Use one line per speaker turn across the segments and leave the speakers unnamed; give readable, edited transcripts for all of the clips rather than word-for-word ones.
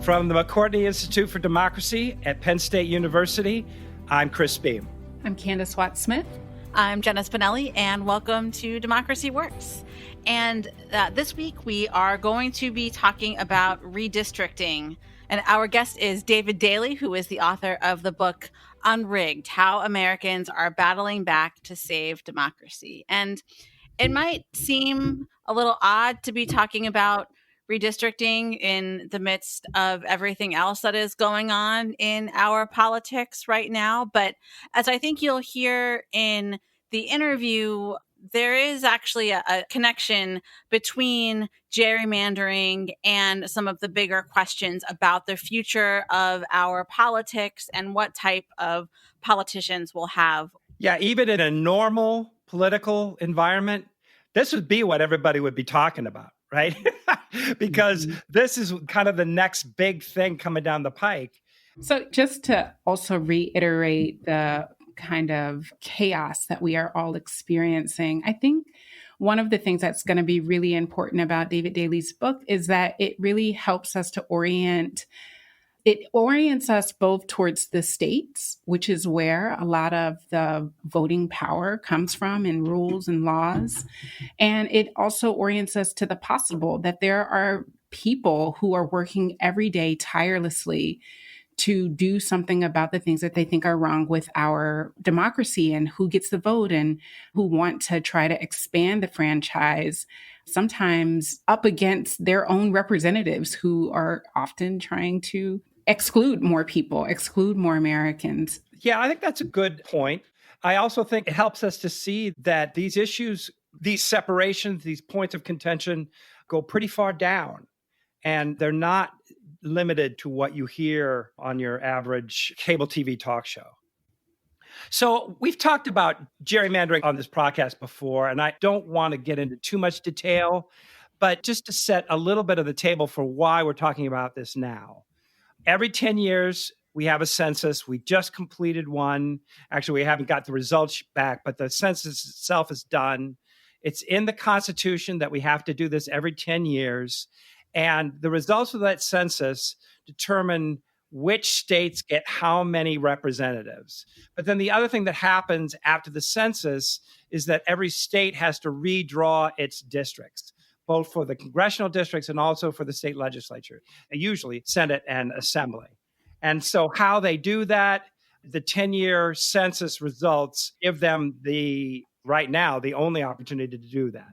From the McCourtney Institute for Democracy at Penn State University, I'm Chris Beam.
I'm Candace Watt-Smith.
I'm Jenna Spinelli, and welcome to Democracy Works. And this week we are going to be talking about redistricting. And our guest is David Daley, who is the author of the book Unrigged: How Americans Are Battling Back to Save Democracy. And it might seem a little odd to be talking about redistricting in the midst of everything else that is going on in our politics right now. But as I think you'll hear in the interview, there is actually a connection between gerrymandering and some of the bigger questions about the future of our politics and what type of politicians we'll have.
Yeah, even in a normal political environment, this would be what everybody would be talking about, right? Because this is kind of the next big thing coming down the pike.
So just to also reiterate the kind of chaos that we are all experiencing, I think one of the things that's going to be really important about David Daley's book is that it really helps us to orients us both towards the states, which is where a lot of the voting power comes from in rules and laws. And it also orients us to the possible that there are people who are working every day tirelessly to do something about the things that they think are wrong with our democracy and who gets the vote and who want to try to expand the franchise, sometimes up against their own representatives who are often trying to exclude more people, exclude more Americans.
Yeah, I think that's a good point. I also think it helps us to see that these issues, these separations, these points of contention go pretty far down. And they're not limited to what you hear on your average cable TV talk show. So we've talked about gerrymandering on this podcast before, and I don't want to get into too much detail, but just to set a little bit of the table for why we're talking about this now. Every 10 years, we have a census. We just completed one. Actually, we haven't got the results back, but the census itself is done. It's in the Constitution that we have to do this every 10 years. And the results of that census determine which states get how many representatives. But then the other thing that happens after the census is that every state has to redraw its districts, both for the congressional districts and also for the state legislature, usually Senate and Assembly. And so how they do that, the 10-year census results give them right now, the only opportunity to do that.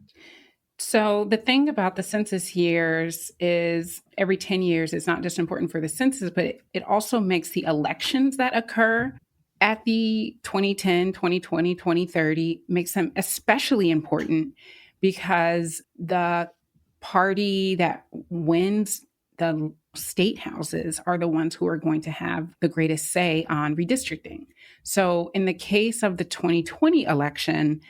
So the thing about the census years is every 10 years is not just important for the census, but it also makes the elections that occur at the 2010, 2020, 2030, makes them especially important because the party that wins the state houses are the ones who are going to have the greatest say on redistricting. So in the case of the 2020 election,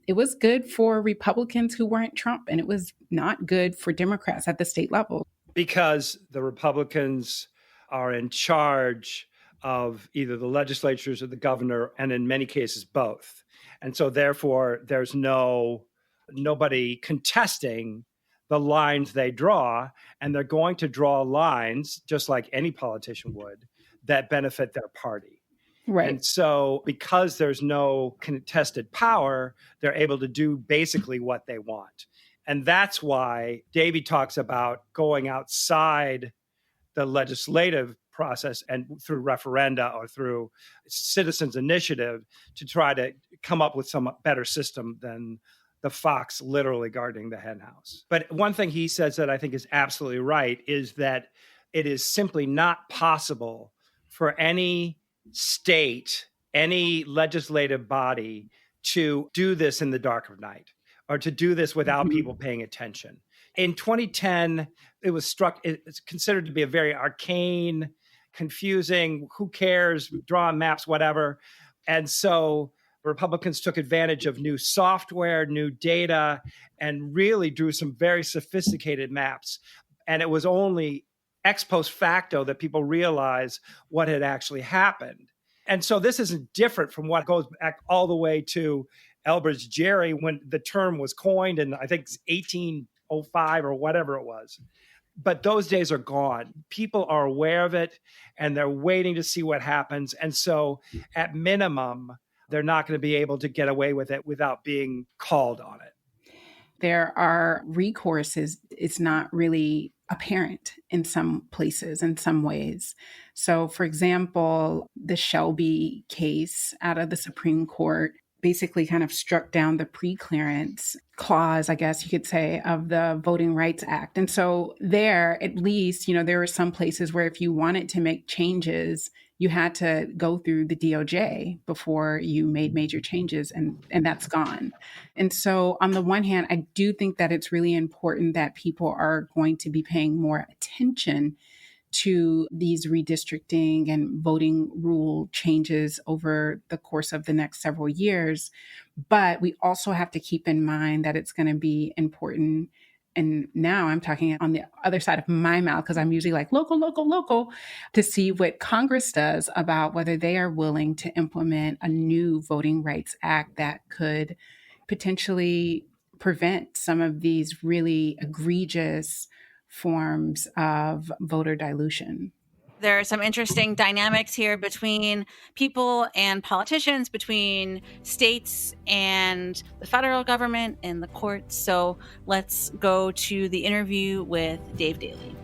it was good for Republicans who weren't Trump, and it was not good for Democrats at the state level.
Because the Republicans are in charge of either the legislatures or the governor, and in many cases, both. And so therefore, there's nobody contesting the lines they draw, and they're going to draw lines, just like any politician would, that benefit their party.
Right.
And so because there's no contested power, they're able to do basically what they want. And that's why Davey talks about going outside the legislative process and through referenda or through citizens' initiative to try to come up with some better system than the fox literally guarding the henhouse. But one thing he says that I think is absolutely right is that it is simply not possible for any state, any legislative body to do this in the dark of night or to do this without people paying attention. In 2010, it's considered to be a very arcane, confusing, who cares, drawing maps, whatever. And so Republicans took advantage of new software, new data, and really drew some very sophisticated maps. And it was only ex post facto that people realize what had actually happened. And so this isn't different from what goes back all the way to Elbridge Gerry when the term was coined in, I think, 1805 or whatever it was. But those days are gone. People are aware of it and they're waiting to see what happens. And so at minimum, they're not going to be able to get away with it without being called on it.
There are recourses. It's not really apparent in some places, in some ways. So, for example, the Shelby case out of the Supreme Court basically kind of struck down the preclearance clause, I guess you could say, of the Voting Rights Act. And so there, at least, there were some places where if you wanted to make changes, you had to go through the DOJ before you made major changes, and that's gone. And so on the one hand, I do think that it's really important that people are going to be paying more attention to these redistricting and voting rule changes over the course of the next several years. But we also have to keep in mind that it's going to be important. And now I'm talking on the other side of my mouth because I'm usually like local, to see what Congress does about whether they are willing to implement a new Voting Rights Act that could potentially prevent some of these really egregious forms of voter dilution.
There are some interesting dynamics here between people and politicians, between states and the federal government and the courts. So let's go to the interview with Dave Daley.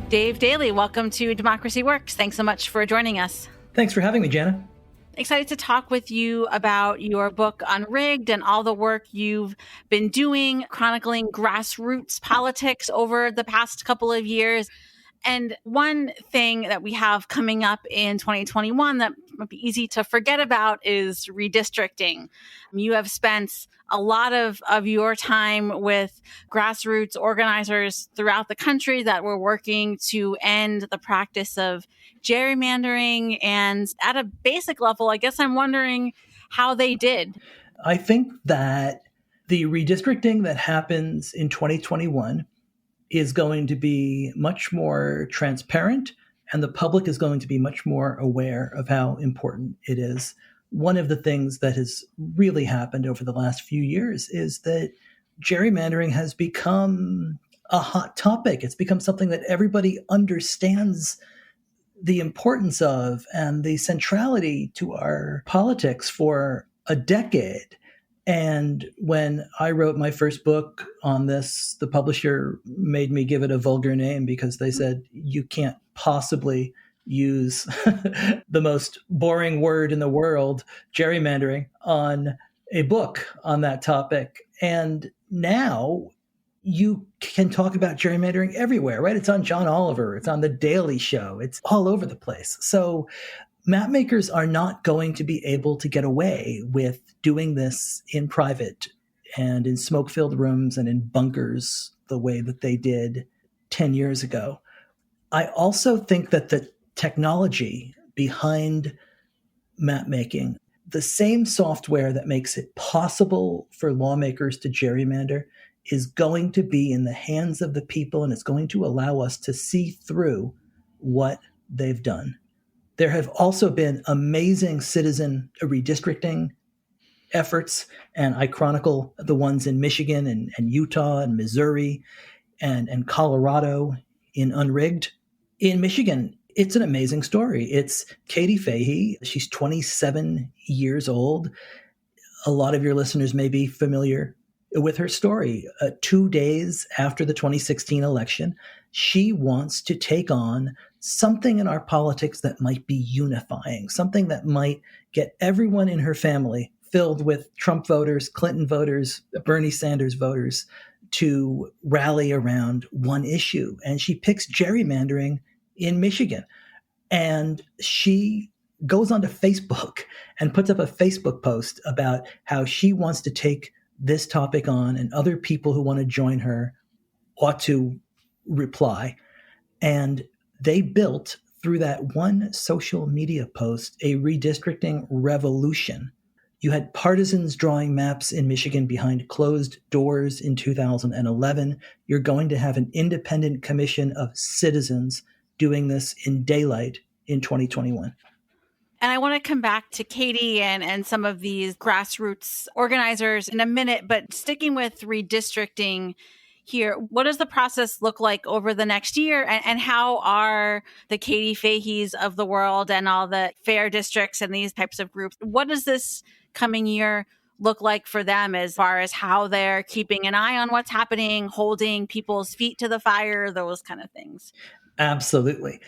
Dave Daley, welcome to Democracy Works. Thanks so much for joining us.
Thanks for having me, Jana.
Excited to talk with you about your book, Unrigged, and all the work you've been doing, chronicling grassroots politics over the past couple of years. And one thing that we have coming up in 2021 that might be easy to forget about is redistricting. You have spent a lot of your time with grassroots organizers throughout the country that were working to end the practice of gerrymandering. And at a basic level, I guess I'm wondering how they did.
I think that the redistricting that happens in 2021 is going to be much more transparent, and the public is going to be much more aware of how important it is. One of the things that has really happened over the last few years is that gerrymandering has become a hot topic. It's become something that everybody understands the importance of and the centrality to our politics for a decade. And when I wrote my first book on this, the publisher made me give it a vulgar name because they said, you can't possibly use the most boring word in the world, gerrymandering, on a book on that topic. And now you can talk about gerrymandering everywhere, right? It's on John Oliver. It's on The Daily Show. It's all over the place. So map makers are not going to be able to get away with doing this in private and in smoke-filled rooms and in bunkers the way that they did 10 years ago. I also think that the technology behind map making, the same software that makes it possible for lawmakers to gerrymander, is going to be in the hands of the people, and it's going to allow us to see through what they've done. There have also been amazing citizen redistricting efforts, and I chronicle the ones in Michigan and Utah and Missouri and Colorado in Unrigged. In Michigan, it's an amazing story. It's Katie Fahey. She's 27 years old. A lot of your listeners may be familiar with her story. 2 days after the 2016 election, she wants to take on something in our politics that might be unifying, something that might get everyone in her family filled with Trump voters, Clinton voters, Bernie Sanders voters to rally around one issue. And she picks gerrymandering in Michigan. And she goes onto Facebook and puts up a Facebook post about how she wants to take this topic on, and other people who want to join her ought to reply. And they built, through that one social media post, a redistricting revolution. You had partisans drawing maps in Michigan behind closed doors in 2011. You're going to have an independent commission of citizens doing this in daylight in 2021.
And I want to come back to Katie and some of these grassroots organizers in a minute, but sticking with redistricting here, what does the process look like over the next year? And how are the Katie Fahey's of the world and all the fair districts and these types of groups, what does this coming year look like for them as far as how they're keeping an eye on what's happening, holding people's feet to the fire, those kind of things?
Absolutely.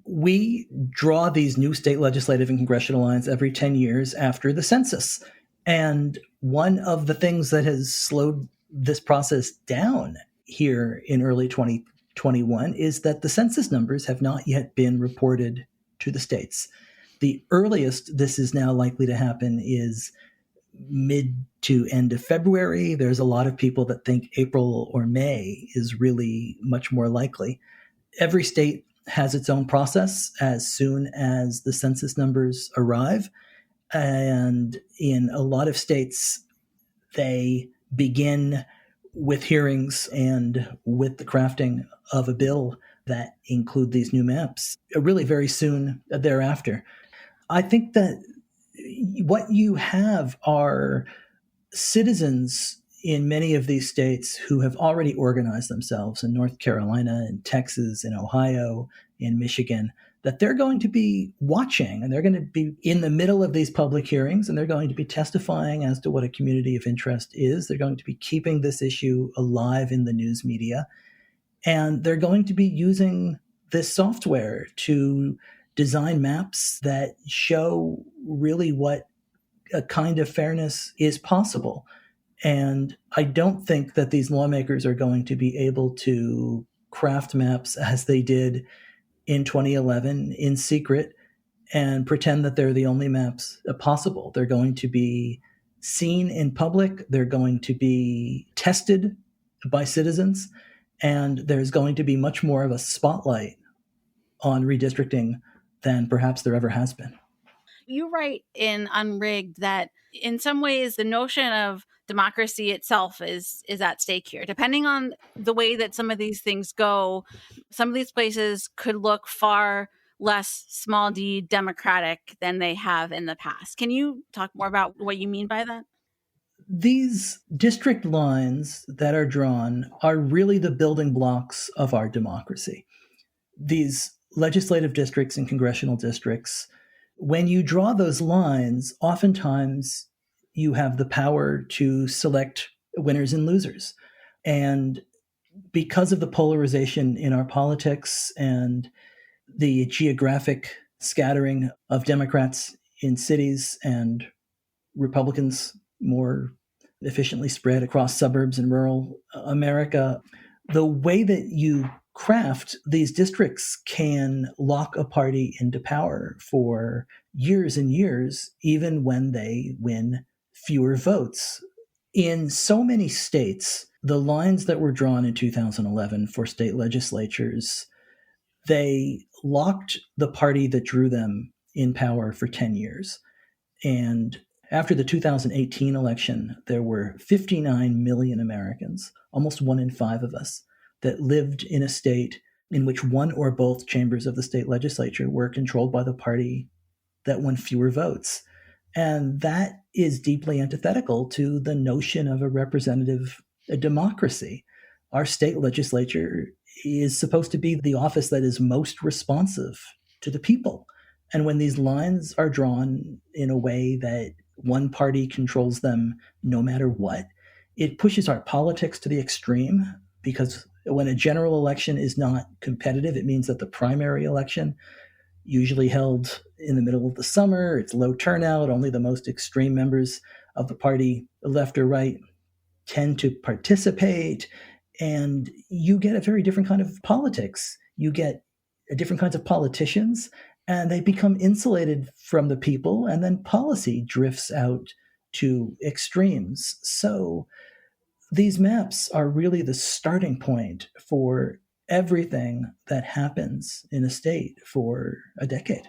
We draw these new state legislative and congressional lines every 10 years after the census. And one of the things that has slowed this process down here in early 2021 is that the census numbers have not yet been reported to the states. The earliest this is now likely to happen is mid to end of February. There's a lot of people that think April or May is really much more likely. Every state has its own process as soon as the census numbers arrive. And in a lot of states, they begin with hearings and with the crafting of a bill that include these new maps really very soon thereafter. I think that what you have are citizens in many of these states who have already organized themselves in North Carolina, in Texas, in Ohio, in Michigan, that they're going to be watching and they're going to be in the middle of these public hearings and they're going to be testifying as to what a community of interest is. They're going to be keeping this issue alive in the news media. And they're going to be using this software to design maps that show really what a kind of fairness is possible. And I don't think that these lawmakers are going to be able to craft maps as they did in 2011 in secret and pretend that they're the only maps possible. They're going to be seen in public. They're going to be tested by citizens. And there's going to be much more of a spotlight on redistricting than perhaps there ever has been.
You write in Unrigged that in some ways the notion of democracy itself is at stake here. Depending on the way that some of these things go, some of these places could look far less small d democratic than they have in the past. Can you talk more about what you mean by that?
These district lines that are drawn are really the building blocks of our democracy. These legislative districts and congressional districts, when you draw those lines, oftentimes you have the power to select winners and losers. And because of the polarization in our politics and the geographic scattering of Democrats in cities and Republicans more efficiently spread across suburbs and rural America, the way that you craft these districts can lock a party into power for years and years, even when they win fewer votes. In so many states, the lines that were drawn in 2011 for state legislatures, they locked the party that drew them in power for 10 years. And after the 2018 election, there were 59 million Americans, almost 1 in 5 of us, that lived in a state in which one or both chambers of the state legislature were controlled by the party that won fewer votes. And that is deeply antithetical to the notion of a representative democracy. Our state legislature is supposed to be the office that is most responsive to the people. And when these lines are drawn in a way that one party controls them no matter what, it pushes our politics to the extreme, because when a general election is not competitive, it means that the primary election, usually held in the middle of the summer, it's low turnout, only the most extreme members of the party, left or right, tend to participate, and you get a very different kind of politics. You get different kinds of politicians, and they become insulated from the people, and then policy drifts out to extremes. So these maps are really the starting point for everything that happens in a state for a decade.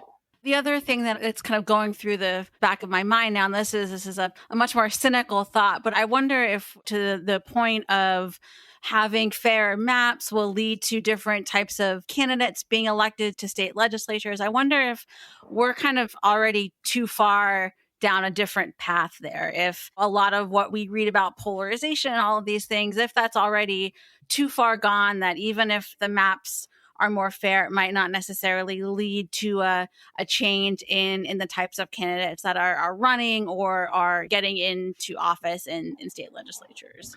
The other thing that it's kind of going through the back of my mind now, and this is a much more cynical thought, but I wonder if to the point of having fair maps will lead to different types of candidates being elected to state legislatures. I wonder if we're kind of already too far down a different path there. If a lot of what we read about polarization and all of these things, if that's already too far gone, that even if the maps are more fair, it might not necessarily lead to a change in the types of candidates that are running or are getting into office in state legislatures.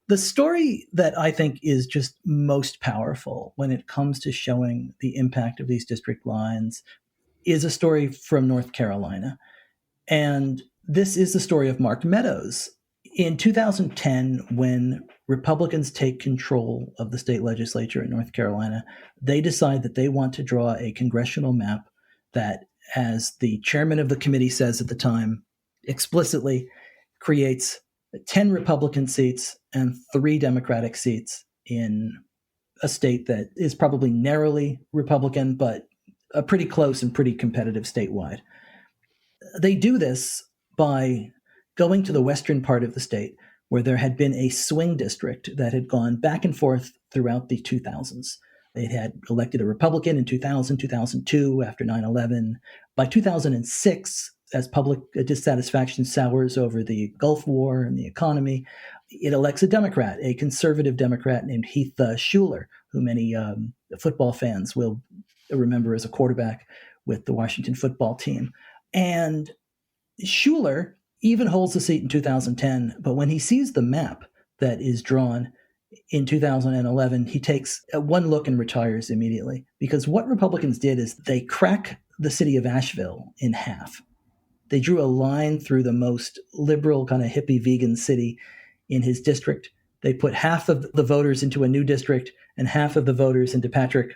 The story that I think is just most powerful when it comes to showing the impact of these district lines is a story from North Carolina. And this is the story of Mark Meadows. In 2010, when Republicans take control of the state legislature in North Carolina, they decide that they want to draw a congressional map that, as the chairman of the committee says at the time, explicitly creates 10 Republican seats and 3 Democratic seats in a state that is probably narrowly Republican, but a pretty close and pretty competitive statewide. They do this by going to the western part of the state, where there had been a swing district that had gone back and forth throughout the 2000s. They had elected a Republican in 2000, 2002, after 9/11. By 2006, as public dissatisfaction sours over the Gulf War and the economy, it elects a Democrat, a conservative Democrat named Heath Shuler, who many football fans will remember as a quarterback with the Washington football team. And Shuler even holds the seat in 2010, but when he sees the map that is drawn in 2011, he takes one look and retires immediately. Because what Republicans did is they crack the city of Asheville in half. They drew a line through the most liberal, kind of hippie vegan city in his district. They put half of the voters into a new district and half of the voters into Patrick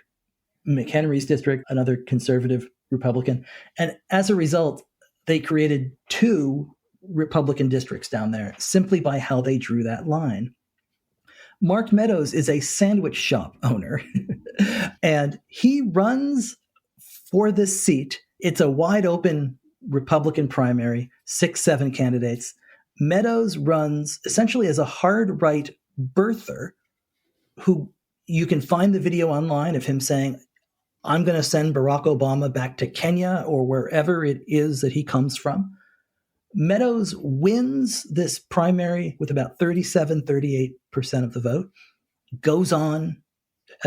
McHenry's district, another conservative Republican. And as a result, they created 2 Republican districts down there simply by how they drew that line. Mark Meadows is a sandwich shop owner, and he runs for this seat. It's a wide open Republican primary, 6-7 candidates. Meadows runs essentially as a hard right birther who you can find the video online of him saying, I'm going to send Barack Obama back to Kenya or wherever it is that he comes from. Meadows wins this primary with about 38% of the vote, goes on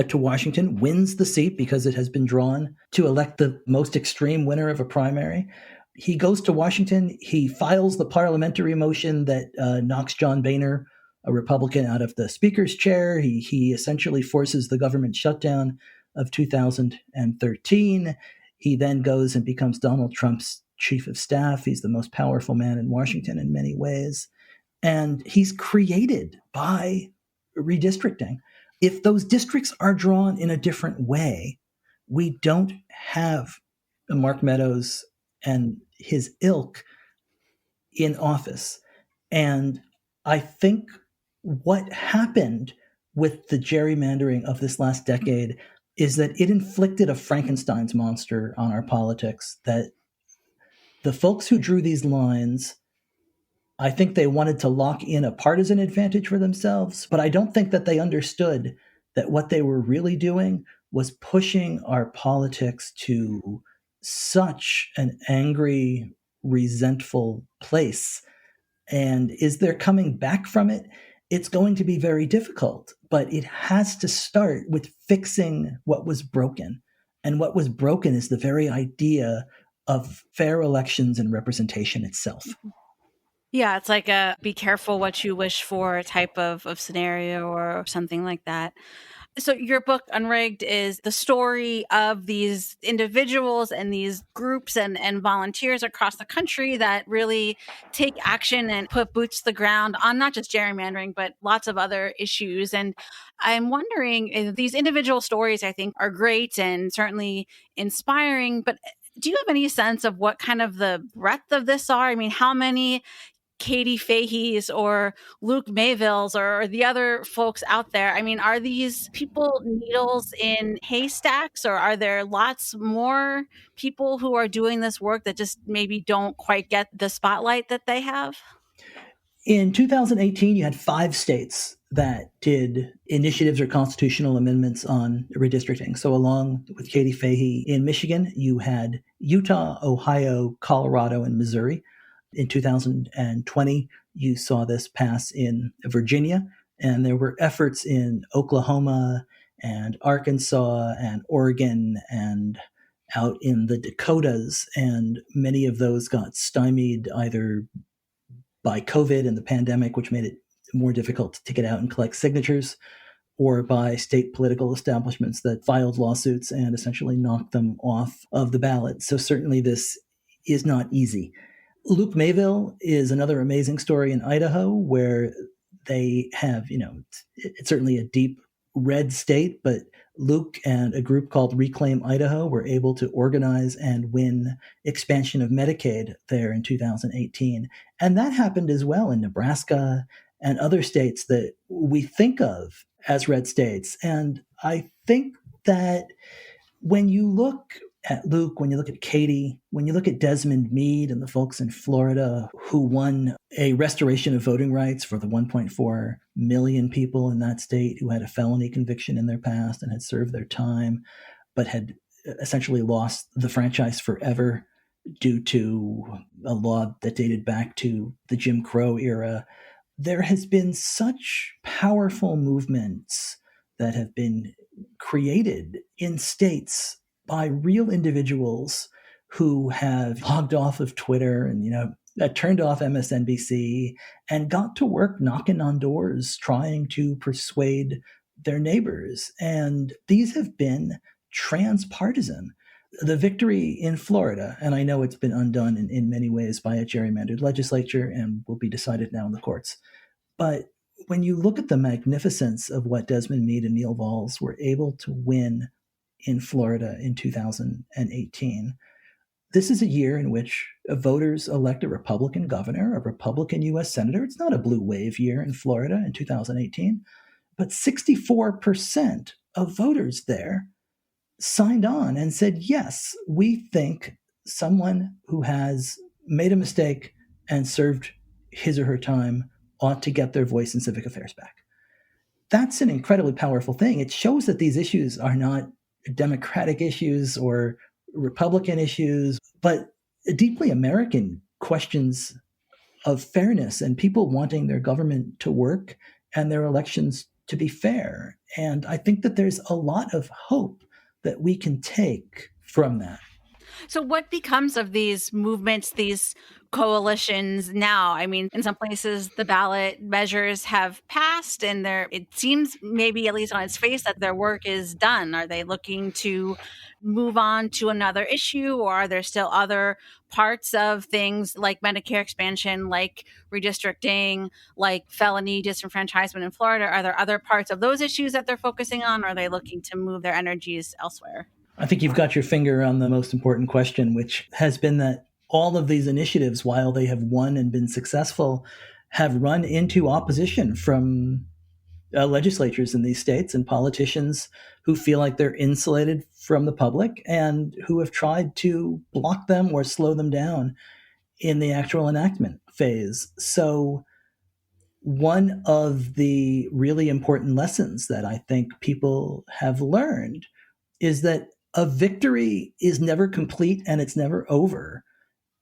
to Washington, wins the seat because it has been drawn to elect the most extreme winner of a primary. He goes to Washington. He files the parliamentary motion that knocks John Boehner, a Republican, out of the speaker's chair. He essentially forces the government shutdown of 2013. He then goes and becomes Donald Trump's chief of staff. He's the most powerful man in Washington in many ways. And he's created by redistricting. If those districts are drawn in a different way, we don't have Mark Meadows and his ilk in office. And I think what happened with the gerrymandering of this last decade is that it inflicted a Frankenstein's monster on our politics, that the folks who drew these lines, I think they wanted to lock in a partisan advantage for themselves, but I don't think that they understood that what they were really doing was pushing our politics to such an angry, resentful place. And is there coming back from it? It's going to be very difficult, but it has to start with fixing what was broken. And what was broken is the very idea of fair elections and representation itself.
Yeah, it's like a be careful what you wish for type of scenario or something like that. So your book, Unrigged, is the story of these individuals and these groups and volunteers across the country that really take action and put boots to the ground on not just gerrymandering, but lots of other issues. And I'm wondering, these individual stories, I think, are great and certainly inspiring, but do you have any sense of what kind of the breadth of this are? I mean, how many Katie Fahey's or Luke Mayville's or the other folks out there? I mean, are these people needles in haystacks, or are there lots more people who are doing this work that just maybe don't quite get the spotlight that they have?
In 2018, you had 5 states that did initiatives or constitutional amendments on redistricting. So along with Katie Fahey in Michigan, you had Utah, Ohio, Colorado, and Missouri. In 2020, you saw this pass in Virginia, and there were efforts in Oklahoma and Arkansas and Oregon and out in the Dakotas, and many of those got stymied either by COVID and the pandemic, which made it more difficult to get out and collect signatures, or by state political establishments that filed lawsuits and essentially knocked them off of the ballot. So certainly this is not easy. Luke Mayville is another amazing story in Idaho, where they have, it's certainly a deep red state, but Luke and a group called Reclaim Idaho were able to organize and win expansion of Medicaid there in 2018. And that happened as well in Nebraska and other states that we think of as red states. And I think that when you look at Luke, when you look at Katie, when you look at Desmond Meade and the folks in Florida who won a restoration of voting rights for the 1.4 million people in that state who had a felony conviction in their past and had served their time, but had essentially lost the franchise forever due to a law that dated back to the Jim Crow era, there has been such powerful movements that have been created in states by real individuals who have logged off of Twitter and, turned off MSNBC and got to work knocking on doors, trying to persuade their neighbors. And these have been transpartisan. The victory in Florida, and I know it's been undone in many ways by a gerrymandered legislature and will be decided now in the courts. But when you look at the magnificence of what Desmond Meade and Neil Valls were able to win in Florida in 2018, this is a year in which voters elect a Republican governor, a Republican U.S. senator. It's not a blue wave year in Florida in 2018, but 64% of voters there signed on and said, yes, we think someone who has made a mistake and served his or her time ought to get their voice in civic affairs back. That's an incredibly powerful thing. It shows that these issues are not Democratic issues or Republican issues, but deeply American questions of fairness and people wanting their government to work and their elections to be fair. And I think that there's a lot of hope that we can take from that.
So what becomes of these movements, these coalitions now? I mean, in some places, the ballot measures have passed and it seems maybe at least on its face that their work is done. Are they looking to move on to another issue, or are there still other parts of things like Medicare expansion, like redistricting, like felony disenfranchisement in Florida? Are there other parts of those issues that they're focusing on, or are they looking to move their energies elsewhere?
I think you've got your finger on the most important question, which has been that all of these initiatives, while they have won and been successful, have run into opposition from legislatures in these states and politicians who feel like they're insulated from the public and who have tried to block them or slow them down in the actual enactment phase. So one of the really important lessons that I think people have learned is that a victory is never complete and it's never over.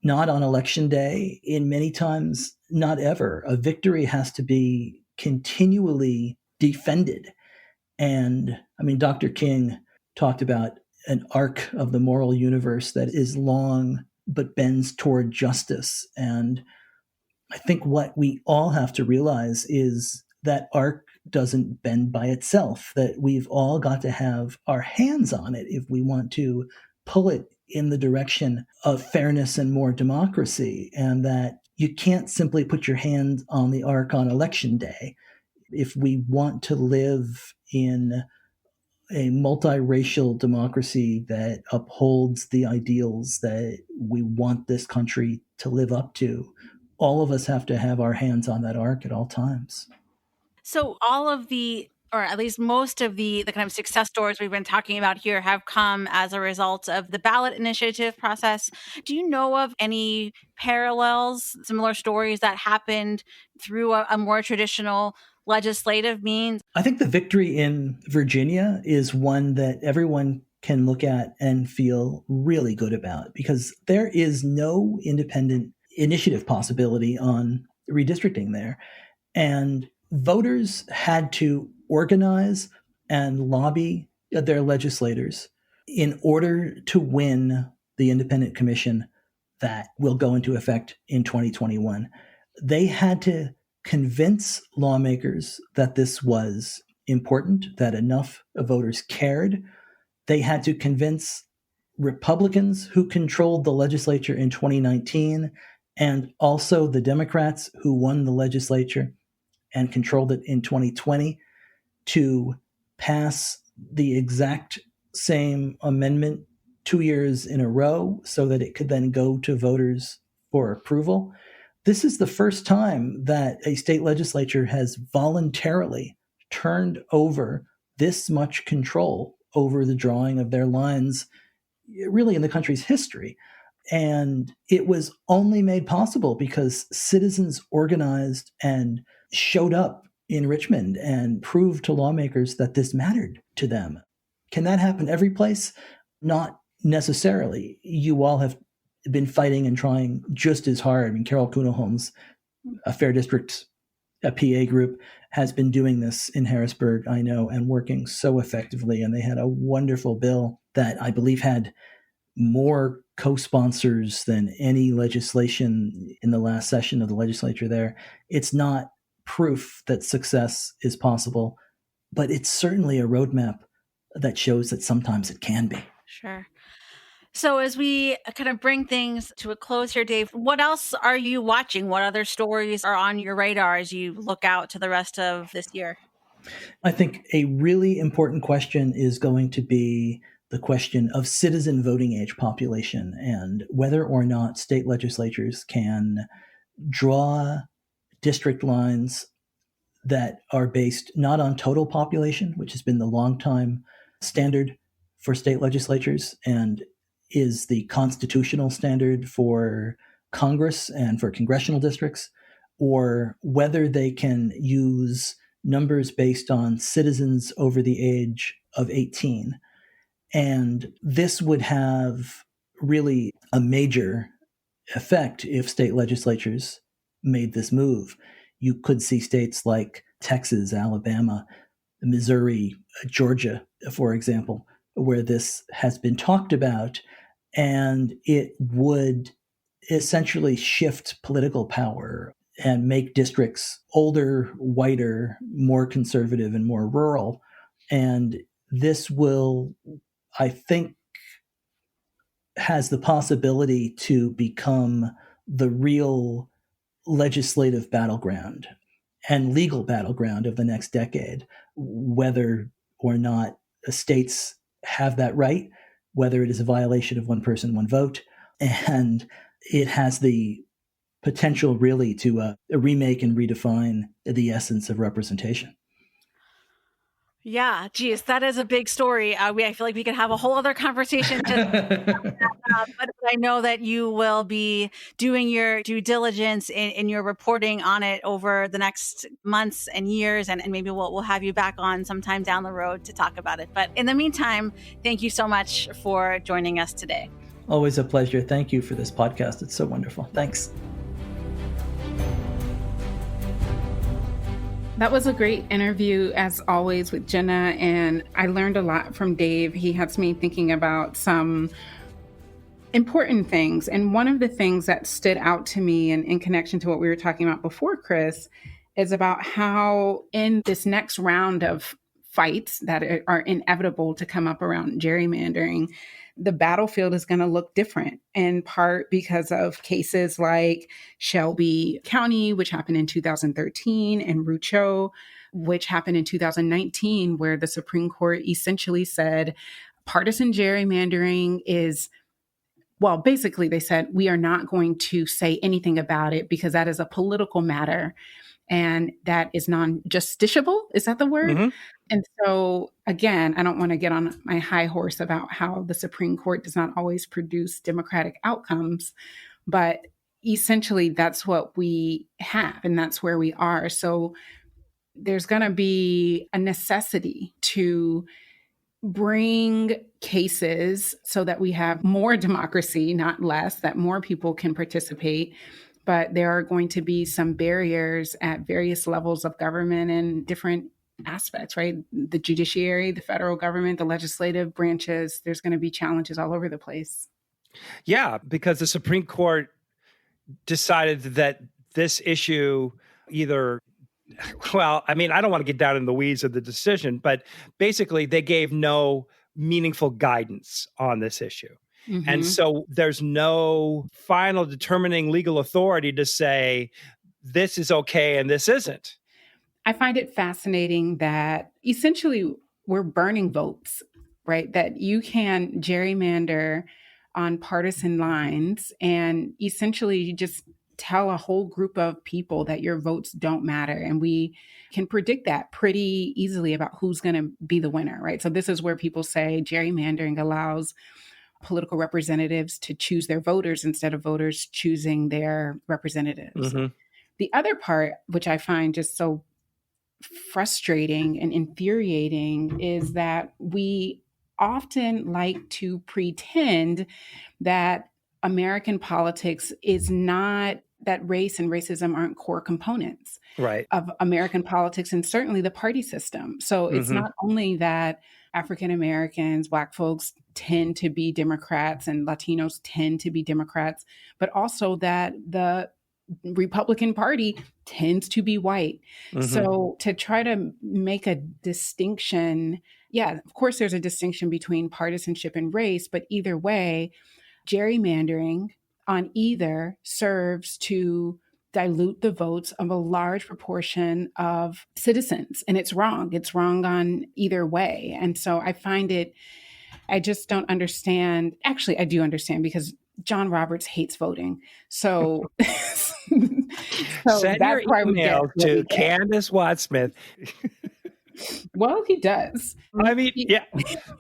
Not on election day, in many times, not ever. A victory has to be continually defended. And I mean, Dr. King talked about an arc of the moral universe that is long but bends toward justice. And I think what we all have to realize is that arc doesn't bend by itself, that we've all got to have our hands on it if we want to pull it in the direction of fairness and more democracy, and that you can't simply put your hand on the arc on election day. If we want to live in a multiracial democracy that upholds the ideals that we want this country to live up to, all of us have to have our hands on that arc at all times.
So all of the, or at least most of the kind of success stories we've been talking about here have come as a result of the ballot initiative process. Do you know of any parallels, similar stories that happened through a more traditional legislative means?
I think the victory in Virginia is one that everyone can look at and feel really good about, because there is no independent initiative possibility on redistricting there. And voters had to organize and lobby their legislators in order to win the independent commission that will go into effect in 2021. They had to convince lawmakers that this was important, that enough voters cared. They had to convince Republicans who controlled the legislature in 2019 and also the Democrats who won the legislature and controlled it in 2020 to pass the exact same amendment 2 years in a row so that it could then go to voters for approval. This is the first time that a state legislature has voluntarily turned over this much control over the drawing of their lines, really in the country's history. And it was only made possible because citizens organized and showed up in Richmond and proved to lawmakers that this mattered to them. Can that happen every place? Not necessarily. You all have been fighting and trying just as hard. I mean, Carol Kuhnelholm's a Fair District, a PA group, has been doing this in Harrisburg, I know, and working so effectively. And they had a wonderful bill that I believe had more co-sponsors than any legislation in the last session of the legislature there. It's not proof that success is possible, but it's certainly a roadmap that shows that sometimes it can be.
Sure. So as we kind of bring things to a close here, Dave, what else are you watching? What other stories are on your radar as you look out to the rest of this year?
I think a really important question is going to be the question of citizen voting age population and whether or not state legislatures can draw district lines that are based not on total population, which has been the long-time standard for state legislatures and is the constitutional standard for Congress and for congressional districts, or whether they can use numbers based on citizens over the age of 18. And this would have really a major effect if state legislatures made this move. You could see states like Texas, Alabama, Missouri, Georgia, for example, where this has been talked about, and it would essentially shift political power and make districts older, whiter, more conservative, and more rural. And this will, I think, has the possibility to become the real legislative battleground and legal battleground of the next decade, whether or not states have that right, whether it is a violation of one person, one vote. And it has the potential really to remake and redefine the essence of representation.
Yeah, geez, that is a big story. I feel like we could have a whole other conversation. But I know that you will be doing your due diligence in your reporting on it over the next months and years, and maybe we'll have you back on sometime down the road to talk about it. But in the meantime, thank you so much for joining us today.
Always a pleasure. Thank you for this podcast. It's so wonderful. Thanks.
That was a great interview, as always, with Jenna, and I learned a lot from Dave. He has me thinking about some important things. And one of the things that stood out to me in connection to what we were talking about before, Chris, is about how in this next round of fights that are inevitable to come up around gerrymandering, the battlefield is going to look different, in part because of cases like Shelby County, which happened in 2013, and Rucho, which happened in 2019, where the Supreme Court essentially said partisan gerrymandering is well, basically they said, we are not going to say anything about it because that is a political matter and that is non-justiciable. Is that the word?
Mhm.
And so, again, I don't want to get on my high horse about how the Supreme Court does not always produce democratic outcomes, but essentially that's what we have and that's where we are. So there's going to be a necessity to bring cases so that we have more democracy, not less, that more people can participate. But there are going to be some barriers at various levels of government and different aspects, right? The judiciary, the federal government, the legislative branches, there's going to be challenges all over the place.
Yeah, because the Supreme Court decided that this issue either, well, I mean, I don't want to get down in the weeds of the decision, but basically they gave no meaningful guidance on this issue.
Mm-hmm.
And so there's no final determining legal authority to say this is okay and this isn't.
I find it fascinating that essentially we're burning votes, right? That you can gerrymander on partisan lines and essentially just tell a whole group of people that your votes don't matter. And we can predict that pretty easily about who's going to be the winner, right? So this is where people say gerrymandering allows political representatives to choose their voters instead of voters choosing their representatives.
Mm-hmm.
The other part, which I find just so frustrating and infuriating, is that we often like to pretend that American politics is not, that race and racism aren't core components of American politics and certainly the party system. So it's not only that African Americans, Black folks tend to be Democrats and Latinos tend to be Democrats, but also that the Republican Party tends to be white. So to try to make a distinction, yeah, of course there's a distinction between partisanship and race, but either way, gerrymandering on either serves to dilute the votes of a large proportion of citizens. And it's wrong. It's wrong on either way. And so I find it, I just don't understand. Actually, I do understand because John Roberts hates voting. So,
send your email to Candace Wattsmith.
Well, he does.
I mean, yeah,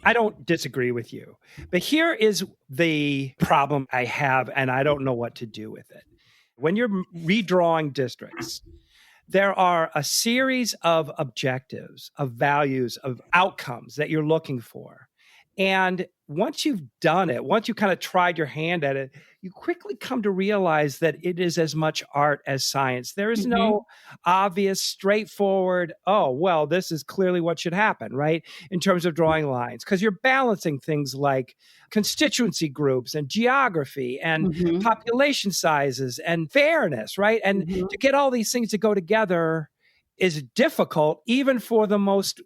I don't disagree with you. But here is the problem I have, and I don't know what to do with it. When you're redrawing districts, there are a series of objectives, of values, of outcomes that you're looking for. And once you've done it, once you kind of tried your hand at it, you quickly come to realize that it is as much art as science. There is no obvious, straightforward, oh, well, this is clearly what should happen, right? In terms of drawing lines, because you're balancing things like constituency groups and geography and population sizes and fairness, right? And to get all these things to go together is difficult, even for the most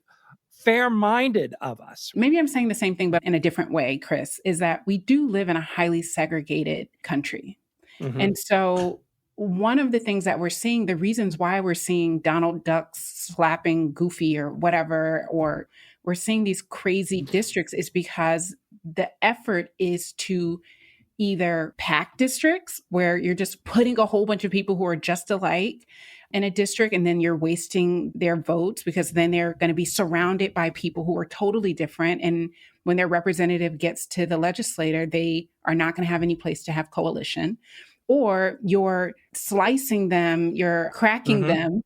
fair-minded of us.
Maybe I'm saying the same thing, but in a different way, Chris, is that we do live in a highly segregated country. And so one of the things that we're seeing, the reasons why we're seeing Donald Duck slapping Goofy or whatever, or we're seeing these crazy districts is because the effort is to either pack districts where you're just putting a whole bunch of people who are just alike in a district, and then you're wasting their votes because then they're going to be surrounded by people who are totally different. And when their representative gets to the legislator, they are not going to have any place to have coalition. Or you're slicing them, you're cracking them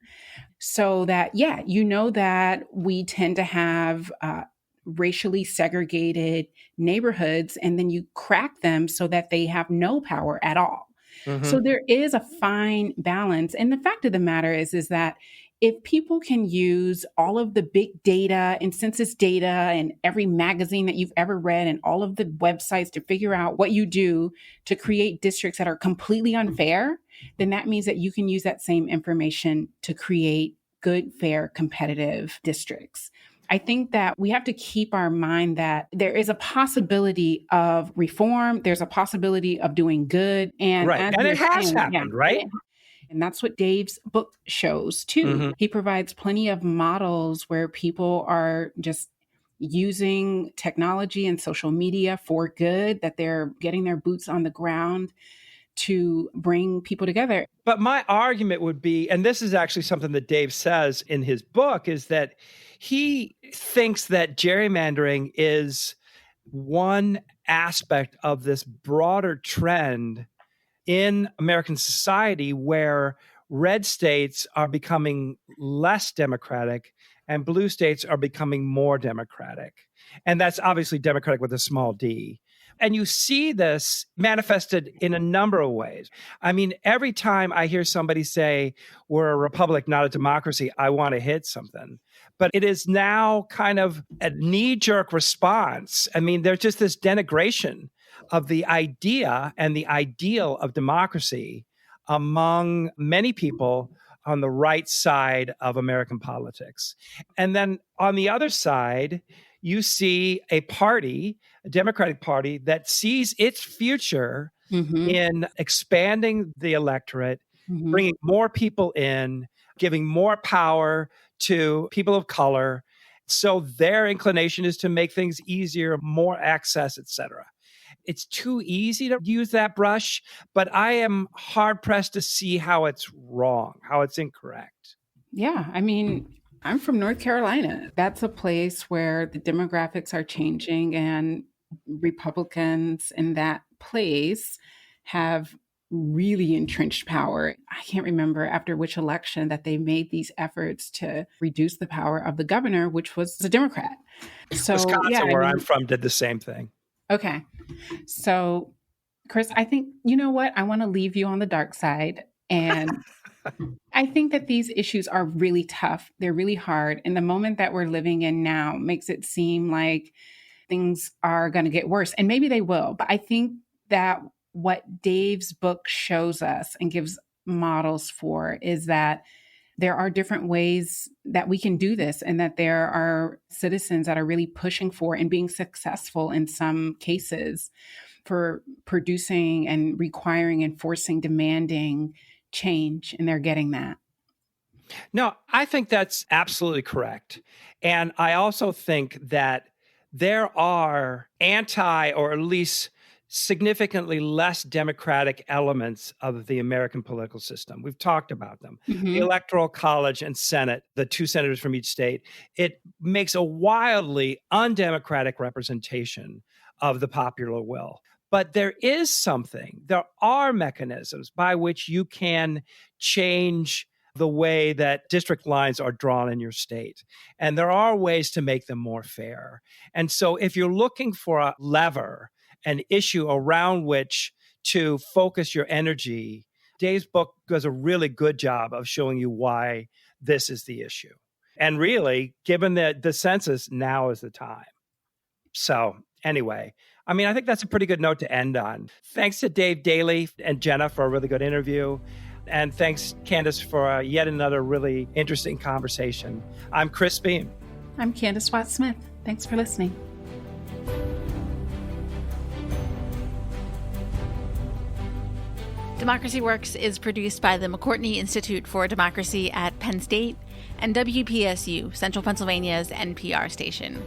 so that, yeah, you know that we tend to have racially segregated neighborhoods, and then you crack them so that they have no power at all. So there is a fine balance. And the fact of the matter is that if people can use all of the big data and census data and every magazine that you've ever read and all of the websites to figure out what you do to create districts that are completely unfair, then that means that you can use that same information to create good, fair, competitive districts. I think that we have to keep our mind that there is a possibility of reform. There's a possibility of doing good. And,
and it has happened, right?
And that's what Dave's book shows too. He provides plenty of models where people are just, using technology and social media for good, that they're getting their boots on the ground to bring people together.
But my argument would be, and this is actually something that Dave says in his book, is that he thinks that gerrymandering is one aspect of this broader trend in American society where red states are becoming less democratic and blue states are becoming more democratic. And that's obviously democratic with a small d. And you see this manifested in a number of ways. I mean, every time I hear somebody say, we're a republic, not a democracy, I want to hit something. But it is now kind of a knee-jerk response. I mean, there's just this denigration of the idea and the ideal of democracy among many people on the right side of American politics. And then on the other side, you see a party, a Democratic Party, that sees its future in expanding the electorate, bringing more people in, giving more power to people of color. So their inclination is to make things easier, more access, et cetera. It's too easy to use that brush, but I am hard-pressed to see how it's wrong, how it's incorrect.
Yeah, I mean, I'm from North Carolina. That's a place where the demographics are changing, and Republicans in that place have really entrenched power. I can't remember after which election that they made these efforts to reduce the power of the governor, which was a Democrat. So,
Wisconsin, where I'm from, did the same thing.
Okay. So, Chris, I think, you know what? I want to leave you on the dark side. And I think that these issues are really tough. They're really hard. And the moment that we're living in now makes it seem like things are going to get worse. And maybe they will. But I think that what Dave's book shows us and gives models for is that there are different ways that we can do this, and that there are citizens that are really pushing for and being successful in some cases for producing and requiring and forcing, demanding change, and they're getting that.
No, I think that's absolutely correct. And I also think that there are anti, or at least significantly less democratic elements of the American political system. We've talked about them. The Electoral College and Senate, the two senators from each state, it makes a wildly undemocratic representation of the popular will. But there are mechanisms by which you can change the way that district lines are drawn in your state. And there are ways to make them more fair. And so if you're looking for a lever, an issue around which to focus your energy, Dave's book does a really good job of showing you why this is the issue. And really, given the census, now is the time. So anyway, I mean, I think that's a pretty good note to end on. Thanks to Dave Daley and Jenna for a really good interview. And thanks, Candace, for yet another really interesting conversation. I'm Chris Beam.
I'm Candace Watt-Smith. Thanks for listening.
Democracy Works is produced by the McCourtney Institute for Democracy at Penn State and WPSU, Central Pennsylvania's NPR station.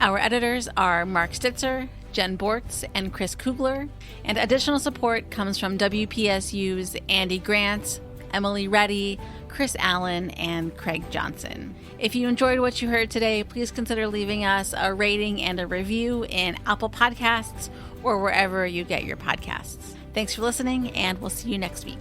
Our editors are Mark Stitzer, Jen Bortz, and Chris Kugler, and additional support comes from WPSU's Andy Grant, Emily Reddy, Chris Allen, and Craig Johnson. If you enjoyed what you heard today, please consider leaving us a rating and a review in Apple Podcasts or wherever you get your podcasts. Thanks for listening, and we'll see you next week.